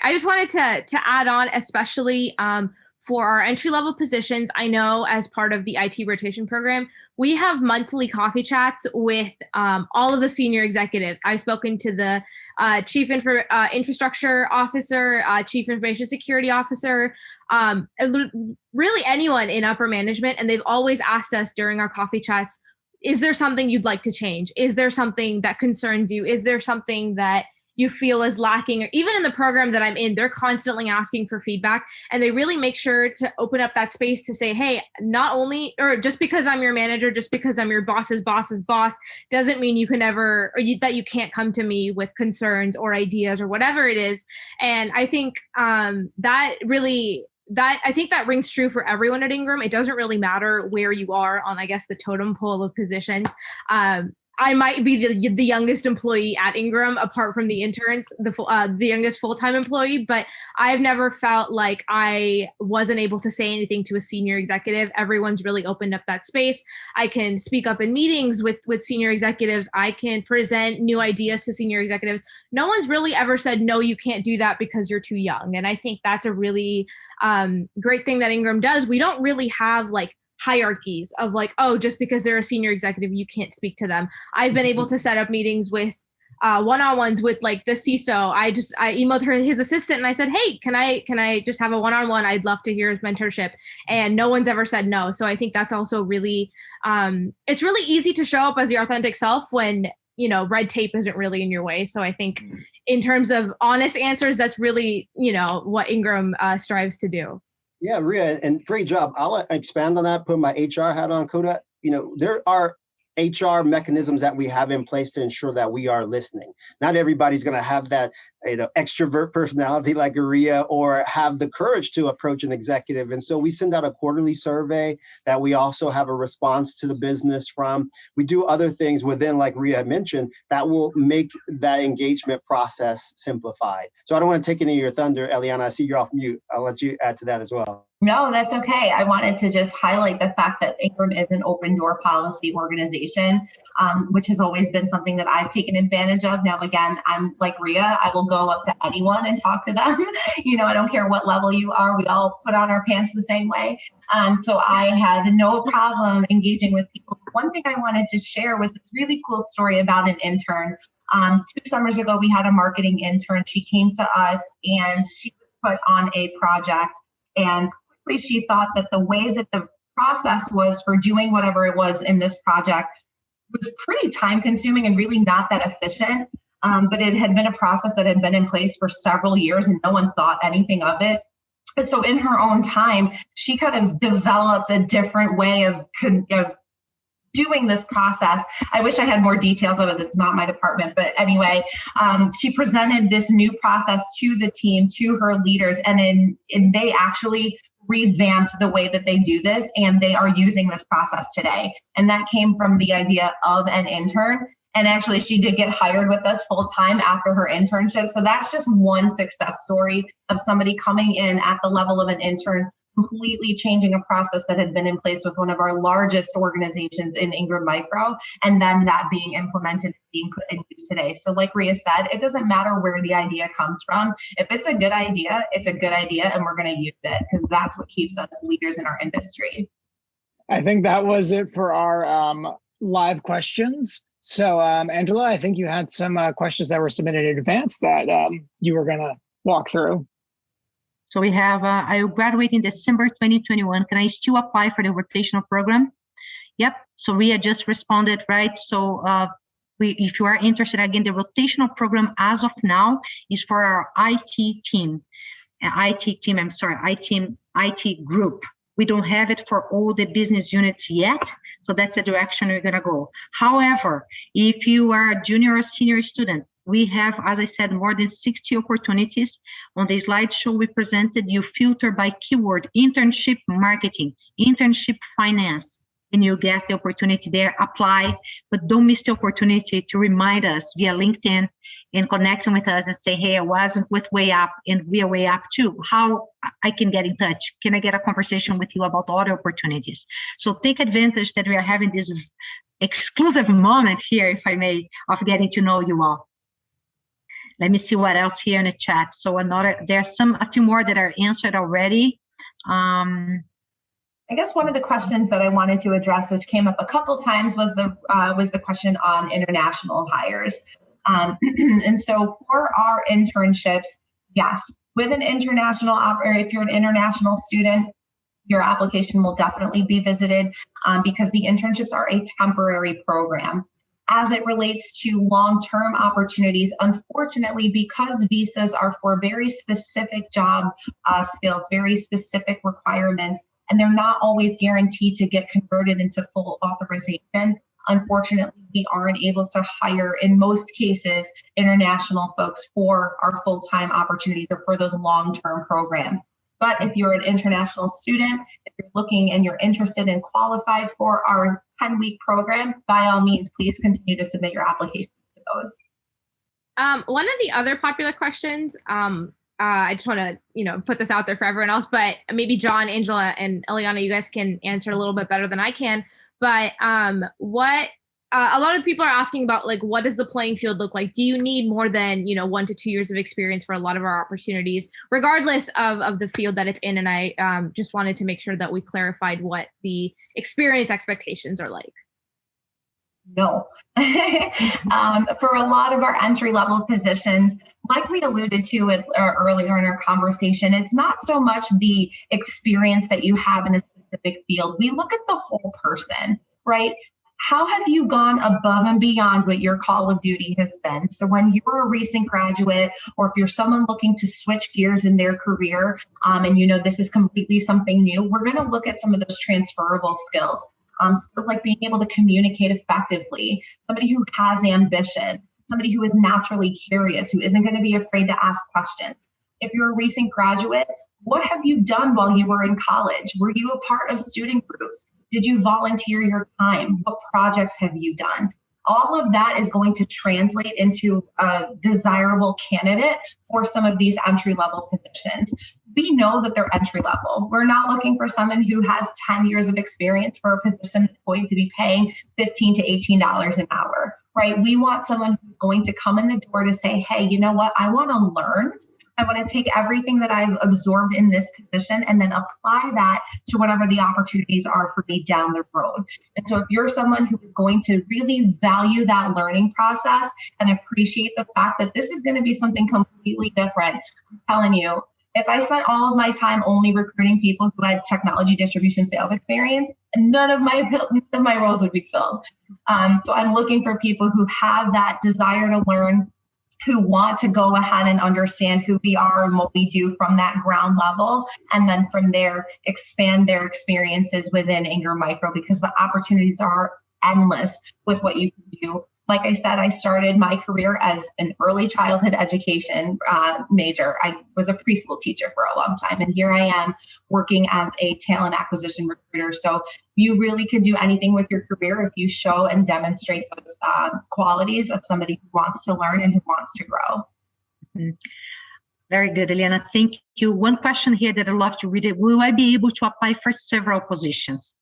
I just wanted to add on, especially for our entry-level positions. I know as part of the IT rotation program, we have monthly coffee chats with all of the senior executives. I've spoken to the chief infrastructure officer, chief information security officer, really anyone in upper management. And they've always asked us during our coffee chats, is there something you'd like to change? Is there something that concerns you? Is there something that you feel is lacking? Or even in the program that I'm in, they're constantly asking for feedback, and they really make sure to open up that space to say, hey, not only, or just because I'm your manager, just because I'm your boss's boss's boss, doesn't mean you can ever, that you can't come to me with concerns or ideas or whatever it is. And I think I think that rings true for everyone at Ingram. It doesn't really matter where you are on, I guess, the totem pole of positions. I might be the youngest employee at Ingram, apart from the interns, the youngest full-time employee, but I've never felt like I wasn't able to say anything to a senior executive. Everyone's really opened up that space. I can speak up in meetings with senior executives. I can present new ideas to senior executives. No one's really ever said, no, you can't do that because you're too young. And I think that's a really great thing that Ingram does. We don't really have like hierarchies of like, oh, just because they're a senior executive, you can't speak to them. I've been able to set up meetings with one-on-ones with like the CISO. I emailed his assistant and I said, hey, can I just have a one-on-one? I'd love to hear his mentorship. And no one's ever said no. So I think that's also really, it's really easy to show up as your authentic self when, red tape isn't really in your way. So I think in terms of honest answers, that's really, what Ingram strives to do. Yeah, Ria, and great job. I'll expand on that, put my HR hat on, Coda. There are HR mechanisms that we have in place to ensure that we are listening. Not everybody's going to have that extrovert personality like Ria or have the courage to approach an executive. And so we send out a quarterly survey that we also have a response to the business from. We do other things within, like Ria mentioned, that will make that engagement process simplified. So I don't want to take any of your thunder, Eliana. I see you're off mute. I'll let you add to that as well. No, that's okay. I wanted to just highlight the fact that Ingram is an open door policy organization, which has always been something that I've taken advantage of. Now, again, I'm like Ria, I will go up to anyone and talk to them. I don't care what level you are. We all put on our pants the same way. So I had no problem engaging with people. One thing I wanted to share was this really cool story about an intern. 2 summers ago, we had a marketing intern. She came to us and she was put on a project, and she thought that the way that the process was for doing whatever it was in this project was pretty time consuming and really not that efficient. But it had been a process that had been in place for several years and no one thought anything of it. And so in her own time, she kind of developed a different way of doing this process. I wish I had more details of it. It's not my department. But anyway, she presented this new process to the team, to her leaders, and they actually revamped the way that they do this, and they are using this process today. And that came from the idea of an intern. And actually, she did get hired with us full time after her internship. So that's just one success story of somebody coming in at the level of an intern, completely changing a process that had been in place with one of our largest organizations in Ingram Micro, and then that being implemented and being put in use today. So like Ria said, it doesn't matter where the idea comes from. If it's a good idea, it's a good idea, and we're going to use it because that's what keeps us leaders in our industry. I think that was it for our live questions. So Angela, I think you had some questions that were submitted in advance that you were going to walk through. So we have, I graduate in December 2021. Can I still apply for the rotational program? Yep. So Ria just responded, right? So if you are interested, again, the rotational program as of now is for our IT team, IT group. We don't have it for all the business units yet. So that's the direction we're going to go. However, if you are a junior or senior student, we have, as I said, more than 60 opportunities. On the slideshow we presented, you filter by keyword: internship marketing, internship finance, and you get the opportunity there, apply, but don't miss the opportunity to remind us via LinkedIn and connecting with us and say, hey, I wasn't with Way Up and we are Way Up too. How I can get in touch? Can I get a conversation with you about other opportunities? So take advantage that we are having this exclusive moment here, if I may, of getting to know you all. Let me see what else here in the chat. So there's a few more that are answered already. I guess one of the questions that I wanted to address, which came up a couple times, was the question on international hires. And so for our internships, yes, with an international, or if you're an international student, your application will definitely be visited because the internships are a temporary program. As it relates to long-term opportunities, unfortunately, because visas are for very specific job skills, very specific requirements, and they're not always guaranteed to get converted into full authorization, unfortunately, we aren't able to hire, in most cases, international folks for our full-time opportunities or for those long-term programs. But if you're an international student, if you're looking and you're interested and qualified for our 10-week program, by all means, please continue to submit your applications to those. One of the other popular questions, I just want to, put this out there for everyone else, but maybe John, Angela, and Eliana, you guys can answer a little bit better than I can. But what a lot of people are asking about, like, what does the playing field look like? Do you need more than 1 to 2 years of experience for a lot of our opportunities, regardless of the field that it's in? And I just wanted to make sure that we clarified what the experience expectations are like. No. For a lot of our entry-level positions, like we alluded to earlier in our conversation, it's not so much the experience that you have in a specific field. We look at the whole person, right? How have you gone above and beyond what your call of duty has been? So when you're a recent graduate, or if you're someone looking to switch gears in their career, and this is completely something new, we're going to look at some of those transferable skills. Skills like being able to communicate effectively, somebody who has ambition, somebody who is naturally curious, who isn't going to be afraid to ask questions. If you're a recent graduate, what have you done while you were in college? Were you a part of student groups? Did you volunteer your time? What projects have you done? All of that is going to translate into a desirable candidate for some of these entry-level positions. We know that they're entry-level. We're not looking for someone who has 10 years of experience for a position that's going to be paying $15 to $18 an hour, right? We want someone who's going to come in the door to say, hey, you know what? I want to learn. I want to take everything that I've absorbed in this position and then apply that to whatever the opportunities are for me down the road. And so if you're someone who is going to really value that learning process and appreciate the fact that this is going to be something completely different, I'm telling you, if I spent all of my time only recruiting people who had technology distribution sales experience, none of my roles would be filled. So I'm looking for people who have that desire to learn, who want to go ahead and understand who we are and what we do from that ground level, and then from there expand their experiences within Ingram Micro, because the opportunities are endless with what you can do. Like I said, I started my career as an early childhood education major. I was a preschool teacher for a long time, and here I am working as a talent acquisition recruiter. So you really can do anything with your career if you show and demonstrate those qualities of somebody who wants to learn and who wants to grow. Mm-hmm. Very good, Eliana. Thank you. One question here that I'd love to read it. Will I be able to apply for several positions?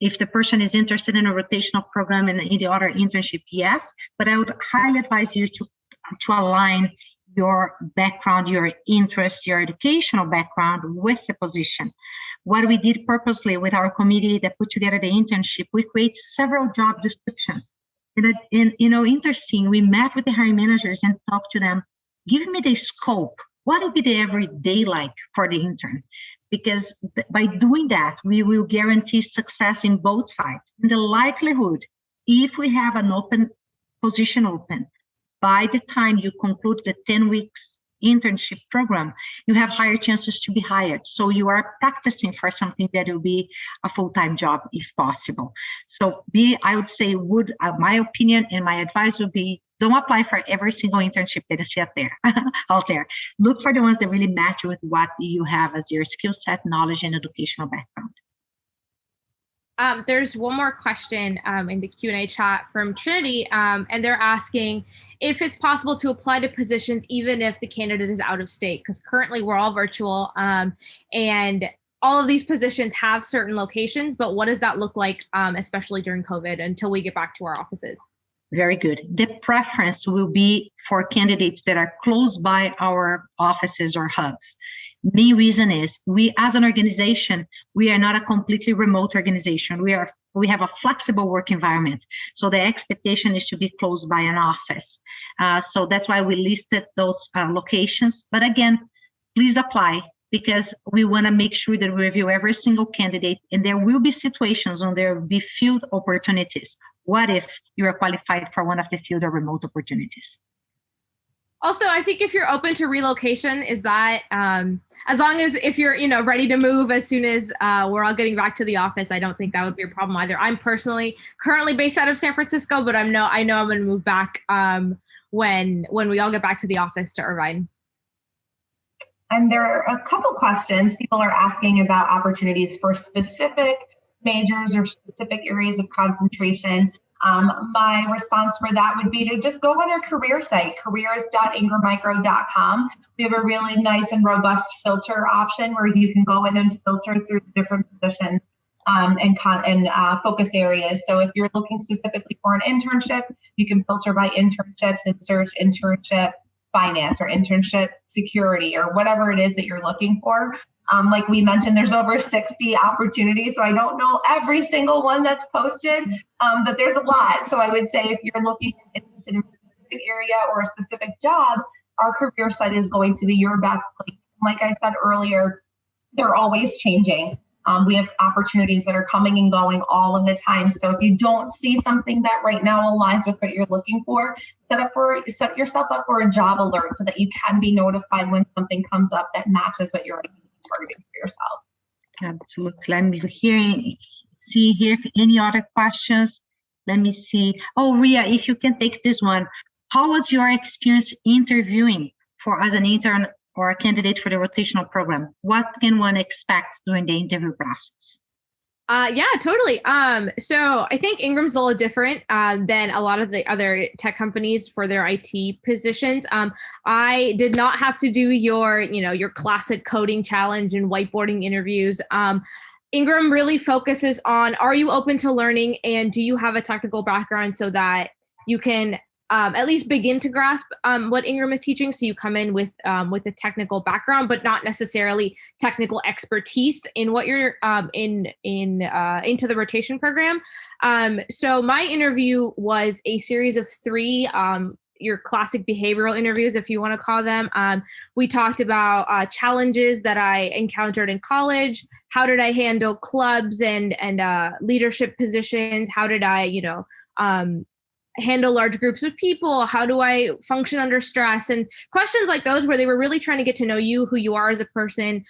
If the person is interested in a rotational program and any other internship, yes, but I would highly advise you to align your background, your interest, your educational background with the position. What we did purposely with our committee that put together the internship, we create several job descriptions. And interesting, we met with the hiring managers and talked to them, give me the scope. What would be the everyday like for the intern? Because by doing that, we will guarantee success in both sides. And the likelihood, if we have an open position open, by the time you conclude the 10 weeks internship program, you have higher chances to be hired. So you are practicing for something that will be a full-time job if possible. So I would say, my opinion and my advice would be, don't apply for every single internship that is out there. Look for the ones that really match with what you have as your skill set, knowledge, and educational background. There's one more question in the Q&A chat from Trinity, and they're asking if it's possible to apply to positions even if the candidate is out of state, because currently we're all virtual, and all of these positions have certain locations, but what does that look like, especially during COVID, until we get back to our offices? Very good. The preference will be for candidates that are close by our offices or hubs. Main reason is we, as an organization, we are not a completely remote organization. We have a flexible work environment. So the expectation is to be close by an office. So that's why we listed those locations. But again, please apply, because we want to make sure that we review every single candidate, and there will be situations when there will be field opportunities. What if you are qualified for one of the field or remote opportunities? Also, I think if you're open to relocation, is that as long as if you're ready to move as soon as we're all getting back to the office, I don't think that would be a problem either. I'm personally currently based out of San Francisco, but I know I'm going to move back when we all get back to the office to Irvine. And there are a couple questions. People are asking about opportunities for specific majors or specific areas of concentration. My response for that would be to just go on our career site, careers.ingrammicro.com. We have a really nice and robust filter option where you can go in and filter through different positions and focused areas. So if you're looking specifically for an internship, you can filter by internships and search internship finance or internship security or whatever it is that you're looking for. Like we mentioned, there's over 60 opportunities, so I don't know every single one that's posted, but there's a lot. So I would say if you're looking interested in a specific area or a specific job, our career site is going to be your best place. Like I said earlier, they're always changing. We have opportunities that are coming and going all of the time. So if you don't see something that right now aligns with what you're looking for, set yourself up for a job alert so that you can be notified when something comes up that matches what you're targeting for yourself. Absolutely. I'm see here if any other questions. Let me see. Oh, Ria, if you can take this one. How was your experience interviewing as an intern or a candidate for the rotational program? What can one expect during the interview process? Yeah, totally. So I think Ingram's a little different than a lot of the other tech companies for their IT positions. I did not have to do your classic coding challenge and whiteboarding interviews. Ingram really focuses on, are you open to learning and do you have a technical background so that you can at least begin to grasp what Ingram is teaching. So you come in with a technical background, but not necessarily technical expertise in what you're into the rotation program. So my interview was a series of 3 your classic behavioral interviews, if you want to call them. We talked about challenges that I encountered in college. How did I handle clubs and leadership positions? How did I, handle large groups of people? How do I function under stress? And questions like those where they were really trying to get to know you, who you are as a person,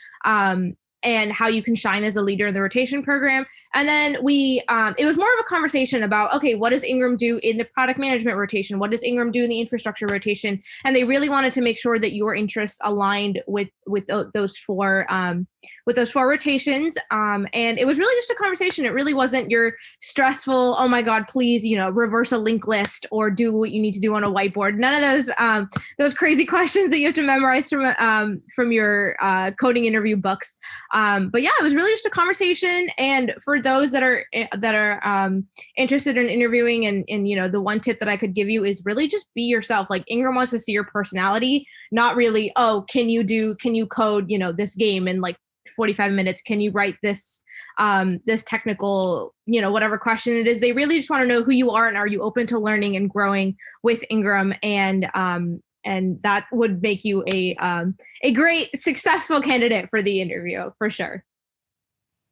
and how you can shine as a leader in the rotation program. And then it was more of a conversation about, okay, what does Ingram do in the product management rotation? What does Ingram do in the infrastructure rotation? And they really wanted to make sure that your interests aligned with those 4 rotations. And it was really just a conversation. It really wasn't your stressful, oh my God, please, reverse a linked list or do what you need to do on a whiteboard. None of those crazy questions that you have to memorize from your coding interview books. But yeah, it was really just a conversation. And for those that are interested in interviewing and the one tip that I could give you is really just be yourself. Like Ingram wants to see your personality, not really, oh, can you code, this game in like 45 minutes? Can you write this technical, whatever question it is? They really just want to know who you are and are you open to learning and growing with Ingram, and that would make you a great successful candidate for the interview for sure.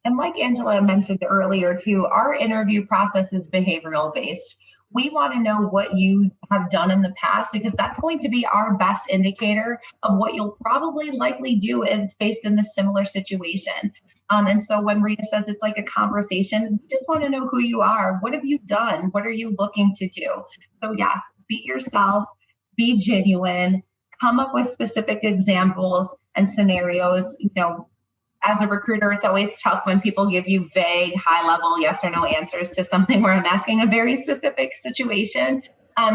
And like Angela mentioned earlier too, our interview process is behavioral based. We want to know what you have done in the past because that's going to be our best indicator of what you'll probably likely do if faced in this similar situation. And so when Rita says it's like a conversation, we just want to know who you are. What have you done? What are you looking to do? So yes, be yourself, be genuine, come up with specific examples and scenarios, as a recruiter, it's always tough when people give you vague, high-level yes or no answers to something where I'm asking a very specific situation.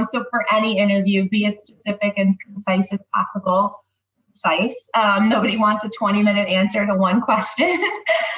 So for any interview, be as specific and concise as possible. Nobody wants a 20-minute answer to one question.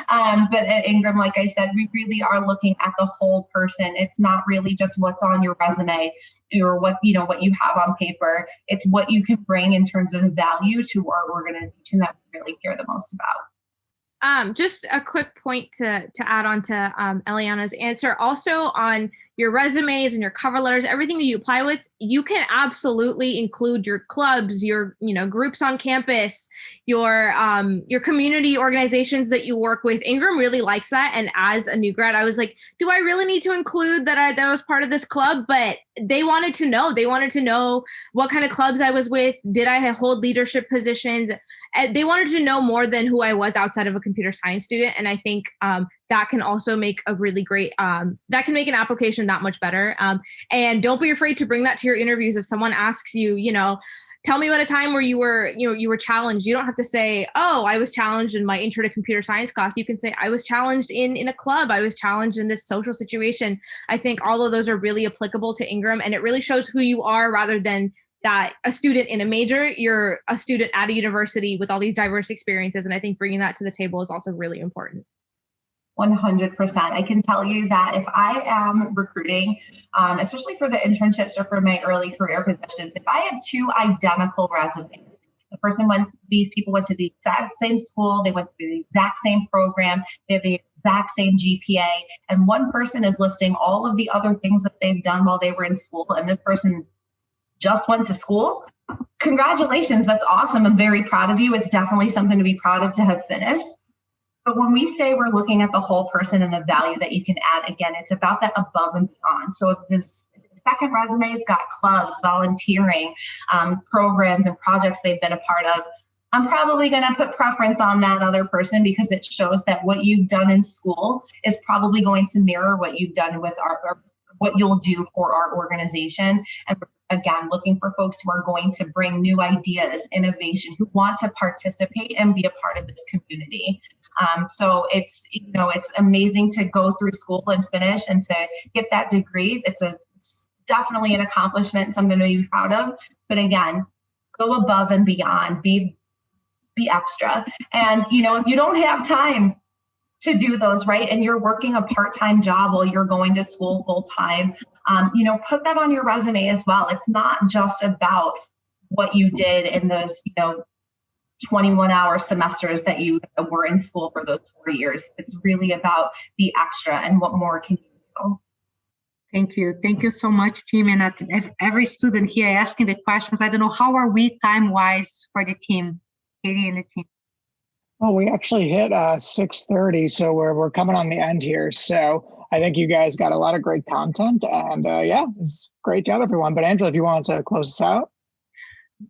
But at Ingram, like I said, we really are looking at the whole person. It's not really just what's on your resume or what you have on paper. It's what you can bring in terms of value to our organization that we really care the most about. Just a quick point to add on to Eliana's answer. Also on your resumes and your cover letters, everything that you apply with, you can absolutely include your clubs, your groups on campus, your community organizations that you work with. Ingram really likes that. And as a new grad, I was like, do I really need to include that I was part of this club? But they wanted to know. They wanted to know what kind of clubs I was with. Did I hold leadership positions? They wanted to know more than who I was outside of a computer science student. And I think that can also make a really great, that can make an application that much better. And don't be afraid to bring that to your interviews. If someone asks you, tell me about a time where you were challenged. You don't have to say, oh, I was challenged in my intro to computer science class. You can say, I was challenged in a club. I was challenged in this social situation. I think all of those are really applicable to Ingram, and it really shows who you are rather than that a student in a major, you're a student at a university with all these diverse experiences. And I think bringing that to the table is also really important. 100%. I can tell you that if I am recruiting, especially for the internships or for my early career positions, if I have two identical resumes, these people went to the exact same school, they went through the exact same program, they have the exact same GPA, and one person is listing all of the other things that they've done while they were in school, and this person just went to school, congratulations, that's awesome. I'm very proud of you. It's definitely something to be proud of to have finished. But when we say we're looking at the whole person and the value that you can add, again, it's about that above and beyond. So if the second resume's got clubs, volunteering, programs and projects they've been a part of, I'm probably going to put preference on that other person because it shows that what you've done in school is probably going to mirror what you've done with what you'll do for our organization. And again, looking for folks who are going to bring new ideas, innovation, who want to participate and be a part of this community. So it's amazing to go through school and finish and to get that degree. It's definitely an accomplishment, something to be proud of. But again, go above and beyond, be extra. And, if you don't have time to do those, right, and you're working a part-time job while you're going to school full-time, put that on your resume as well. It's not just about what you did in those, 21-hour semesters that you were in school for those 4 years. It's really about the extra and what more can you do. Thank you. Thank you so much, team. And every student here asking the questions. I don't know, how are we time-wise for the team, Katie and the team? Well, we actually hit 6:30, so we're coming on the end here. So I think you guys got a lot of great content, and it's great job, everyone. But Angela, if you wanted to close us out.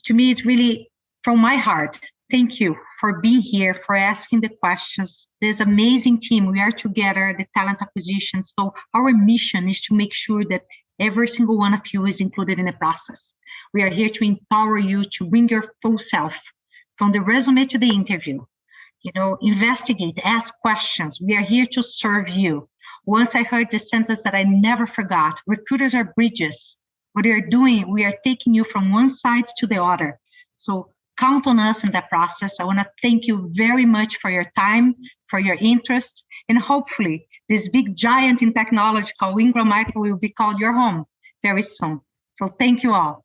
To me, it's really from my heart. Thank you for being here, for asking the questions. This amazing team, we are together, the talent acquisition. So our mission is to make sure that every single one of you is included in the process. We are here to empower you to bring your full self from the resume to the interview. Investigate, ask questions. We are here to serve you. Once I heard the sentence that I never forgot, recruiters are bridges. What we are doing, we are taking you from one side to the other. So count on us in that process. I want to thank you very much for your time, for your interest, and hopefully this big giant in technology called Ingram Micro will be called your home very soon. So thank you all.